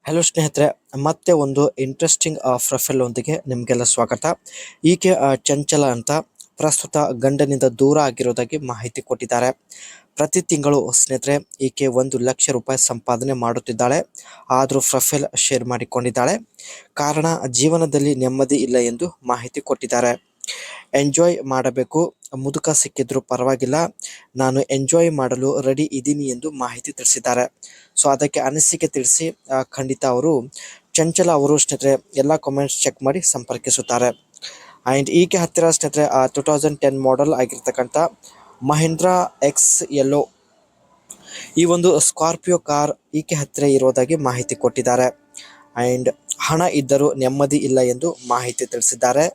Hello ಸ್ನೇಹಿತರೆ, ಮತ್ತೆ ಒಂದು ಇಂಟ್ರೆಸ್ಟಿಂಗ್ ಪ್ರೊಫೈಲ್ ಒಂದಿಗೆ ನಿಮಗೆಲ್ಲ ಸ್ವಾಗತ. ಈಕೆ ಚಂಚಲ ಅಂತ ಪ್ರಸ್ತುತ ಗಂಡನಿಂದ ದೂರ ಆಗಿರೋದಾಗಿ ಮಾಹಿತಿ ಕೊಟ್ಟಿದ್ದಾರೆ. ಪ್ರತಿ ತಿಂಗಳು ಸ್ನೇಹಿತರೆ ಈಕೆ 1 ಲಕ್ಷ ರೂಪಾಯಿ ಸಂಪಾದನೆ ಮಾಡುತ್ತಿದ್ದಾಳೆ. ಆದರೂ ಪ್ರೊಫೈಲ್ ಶೇರ್ ಮಾಡಿಕೊಂಡಿದ್ದಾಳೆ. ಕಾರಣ ಜೀವನದಲ್ಲಿ ನೆಮ್ಮದಿ ಇಲ್ಲ ಎಂದು ಮಾಹಿತಿ ಕೊಟ್ಟಿದ್ದಾರೆ. ಎಂಜಾಯ್ ಮಾಡಬೇಕು, ಮುದುಕ ಸಿಕ್ಕಿದ್ರು ಪರವಾಗಿಲ್ಲ, ನಾನು ಎಂಜಾಯ್ ಮಾಡಲು ರೆಡಿ ಇದ್ದೀನಿ ಎಂದು ಮಾಹಿತಿ ತಿಳಿಸಿದ್ದಾರೆ. ಸೊ ಅದಕ್ಕೆ ಅನಿಸಿಕೆ ತಿಳಿಸಿ ಖಂಡಿತ ಅವರು ಚಂಚಲ ಅವರು ಸ್ನೇಹಿತರೆ ಎಲ್ಲ ಕಾಮೆಂಟ್ಸ್ ಚೆಕ್ ಮಾಡಿ ಸಂಪರ್ಕಿಸುತ್ತಾರೆ. ಆ್ಯಂಡ್ ಈಕೆ ಹತ್ತಿರ ಸ್ನೇಹಿತರೆ 2010 ಮಾಡೆಲ್ ಆಗಿರ್ತಕ್ಕಂಥ ಮಹೀಂದ್ರಾ ಎಕ್ಸ್ ಎಲ್ಲೋ ಈ ಒಂದು ಸ್ಕಾರ್ಪಿಯೋ ಕಾರ್ ಈಕೆ ಹತ್ತಿರ ಇರೋದಾಗಿ ಮಾಹಿತಿ ಕೊಟ್ಟಿದ್ದಾರೆ. ಆ್ಯಂಡ್ ಹಣ ಇದ್ದರೂ ನೆಮ್ಮದಿ ಇಲ್ಲ ಎಂದು ಮಾಹಿತಿ ತಿಳಿಸಿದ್ದಾರೆ.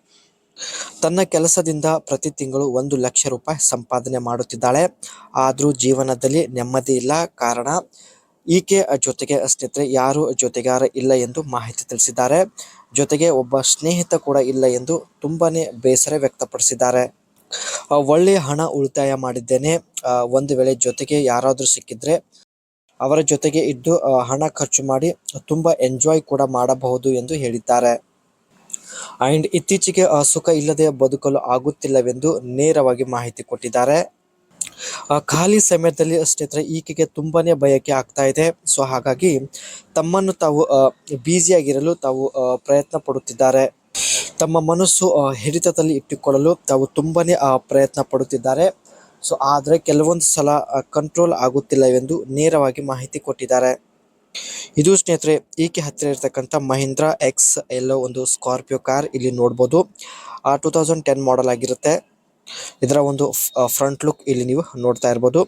ತನ್ನ ಕೆಲಸದಿಂದ ಪ್ರತಿ ತಿಂಗಳು 1 ಲಕ್ಷ ರೂಪಾಯಿ ಸಂಪಾದನೆ ಮಾಡುತ್ತಿದ್ದಾಳೆ. ಆದರೂ ಜೀವನದಲ್ಲಿ ನೆಮ್ಮದಿ ಇಲ್ಲ. ಕಾರಣ ಈಕೆ ಜೊತೆಗೆ ಸ್ನೇಹಿತರೆ ಯಾರು ಜೊತೆಗಾರ ಇಲ್ಲ ಎಂದು ಮಾಹಿತಿ ತಿಳಿಸಿದ್ದಾರೆ. ಜೊತೆಗೆ ಒಬ್ಬ ಸ್ನೇಹಿತ ಕೂಡ ಇಲ್ಲ ಎಂದು ತುಂಬಾನೇ ಬೇಸರ ವ್ಯಕ್ತಪಡಿಸಿದ್ದಾರೆ. ಒಳ್ಳೆಯ ಹಣ ಉಳಿತಾಯ ಮಾಡಿದ್ದೇನೆ. ಒಂದು ವೇಳೆ ಜೊತೆಗೆ ಯಾರಾದರೂ ಸಿಕ್ಕಿದ್ರೆ ಅವರ ಜೊತೆಗೆ ಇದ್ದು ಹಣ ಖರ್ಚು ಮಾಡಿ ತುಂಬಾ ಎಂಜಾಯ್ ಕೂಡ ಮಾಡಬಹುದು ಎಂದು ಹೇಳಿದ್ದಾರೆ. ಆ್ಯಂಡ್ ಇತ್ತೀಚೆಗೆ ಸುಖ ಇಲ್ಲದೆ ಬದುಕಲು ಆಗುತ್ತಿಲ್ಲವೆಂದು ನೇರವಾಗಿ ಮಾಹಿತಿ ಕೊಟ್ಟಿದ್ದಾರೆ. ಖಾಲಿ ಸಮಯದಲ್ಲಿ ಸ್ನೇಹಿತರೆ ಈಕೆಗೆ ತುಂಬಾನೇ ಬಯಕೆ ಆಗ್ತಾ ಇದೆ. ಸೊ ಹಾಗಾಗಿ ತಮ್ಮನ್ನು ತಾವು ಬ್ಯುಸಿಯಾಗಿರಲು ತಾವು ಪ್ರಯತ್ನ ಪಡುತ್ತಿದ್ದಾರೆ. ತಮ್ಮ ಮನಸ್ಸು ಹಿಡಿತದಲ್ಲಿ ಇಟ್ಟುಕೊಳ್ಳಲು ತಾವು ತುಂಬಾನೇ ಪ್ರಯತ್ನ ಪಡುತ್ತಿದ್ದಾರೆ. ಸೊ ಆದರೆ ಕೆಲವೊಂದು ಸಲ ಕಂಟ್ರೋಲ್ ಆಗುತ್ತಿಲ್ಲವೆಂದು ನೇರವಾಗಿ ಮಾಹಿತಿ ಕೊಟ್ಟಿದ್ದಾರೆ. ಇದು ಸ್ನೇಹಿತರೆ ಈಕೆ ಹತ್ತಿರ ಇರತಕ್ಕಂಥ ಮಹೀಂದ್ರಾ ಎಕ್ಸ್ ಎಲ್ಲೋ ಒಂದು ಸ್ಕಾರ್ಪಿಯೋ ಕಾರ್ ಇಲ್ಲಿ ನೋಡ್ಬೋದು. 2010 ಮಾಡೆಲ್ ಆಗಿರುತ್ತೆ. ಇದರ ಒಂದು ಫ್ರಂಟ್ ಲುಕ್ ಇಲ್ಲಿ ನೀವು ನೋಡ್ತಾ ಇರ್ಬೋದು.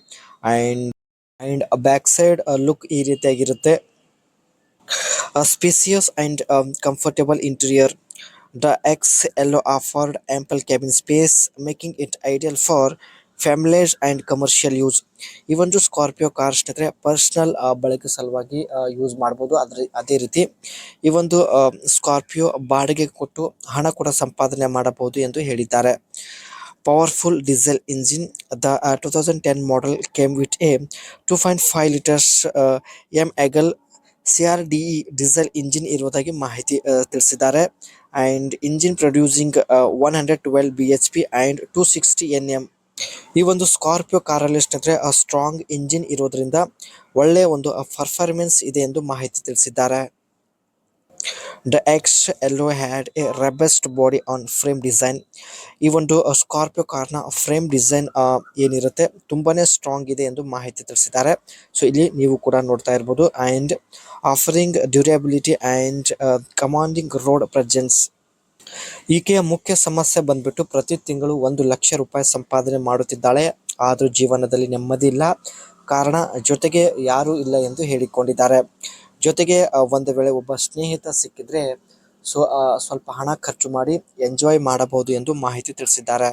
ಆ್ಯಂಡ್ ಬ್ಯಾಕ್ ಸೈಡ್ ಲುಕ್ ಈ ರೀತಿಯಾಗಿರುತ್ತೆ. Spacious and comfortable interior. The XLO offered ample cabin space, making it ideal for families and commercial use. ಈ ಒಂದು ಸ್ಕಾರ್ಪಿಯೋ ಕಾರ್ ಸ್ನೇಹಿತರೆ ಪರ್ಸನಲ್ ಬಳಕೆ ಸಲುವಾಗಿ ಯೂಸ್ ಮಾಡ್ಬೋದು. ಅದೇ ರೀತಿ ಈ ಒಂದು ಸ್ಕಾರ್ಪಿಯೋ ಬಾಡಿಗೆ ಕೊಟ್ಟು ಹಣ ಕೂಡ ಸಂಪಾದನೆ ಮಾಡಬಹುದು ಎಂದು ಹೇಳಿದ್ದಾರೆ. Powerful diesel engine. The 2010 model came with a 2.5 liters MAGL CRDE diesel engine ಇರುವುದಾಗಿ ಮಾಹಿತಿ ತಿಳಿಸಿದ್ದಾರೆ. And engine producing 112 BHP and 260 Nm. ಈ ಒಂದು ಸ್ಕಾರ್ಪಿಯೋ ಕಾರಲ್ಲಿ ಸ್ನೇಹಿತರೆ ಸ್ಟ್ರಾಂಗ್ ಇಂಜಿನ್ ಇರೋದ್ರಿಂದ ಒಳ್ಳೆಯ ಒಂದು ಪರ್ಫಾರ್ಮೆನ್ಸ್ ಇದೆ ಎಂದು ಮಾಹಿತಿ ತಿಳಿಸಿದ್ದಾರೆ. The XLO had a robust body on frame design. ಈ ಒಂದು ಸ್ಕಾರ್ಪಿಯೋ ಕಾರ್ನ ಫ್ರೇಮ್ ಡಿಸೈನ್ ಏನಿರುತ್ತೆ ತುಂಬಾನೇ ಸ್ಟ್ರಾಂಗ್ ಇದೆ ಎಂದು ಮಾಹಿತಿ ತಿಳಿಸಿದ್ದಾರೆ. ಸೊ ಇಲ್ಲಿ ನೀವು ಕೂಡ ನೋಡ್ತಾ ಇರ್ಬೋದು. And offering durability and commanding road presence. ಈಕೆಯ ಮುಖ್ಯ ಸಮಸ್ಯೆ ಬಂದ್ಬಿಟ್ಟು ಪ್ರತಿ ತಿಂಗಳು 1 ಲಕ್ಷ ರೂಪಾಯಿ ಸಂಪಾದನೆ ಮಾಡುತ್ತಿದ್ದಾಳೆ. ಆದರೂ ಜೀವನದಲ್ಲಿ ನೆಮ್ಮದಿ ಇಲ್ಲ. ಕಾರಣ ಜೊತೆಗೆ ಯಾರೂ ಇಲ್ಲ ಎಂದು ಹೇಳಿಕೊಂಡಿದ್ದಾರೆ. ಜೊತೆಗೆ ಒಂದು ವೇಳೆ ಒಬ್ಬ ಸ್ನೇಹಿತ ಸಿಕ್ಕಿದ್ರೆ ಸ್ವಲ್ಪ ಹಣ ಖರ್ಚು ಮಾಡಿ ಎಂಜಾಯ್ ಮಾಡಬಹುದು ಎಂದು ಮಾಹಿತಿ ತಿಳಿಸಿದ್ದಾರೆ.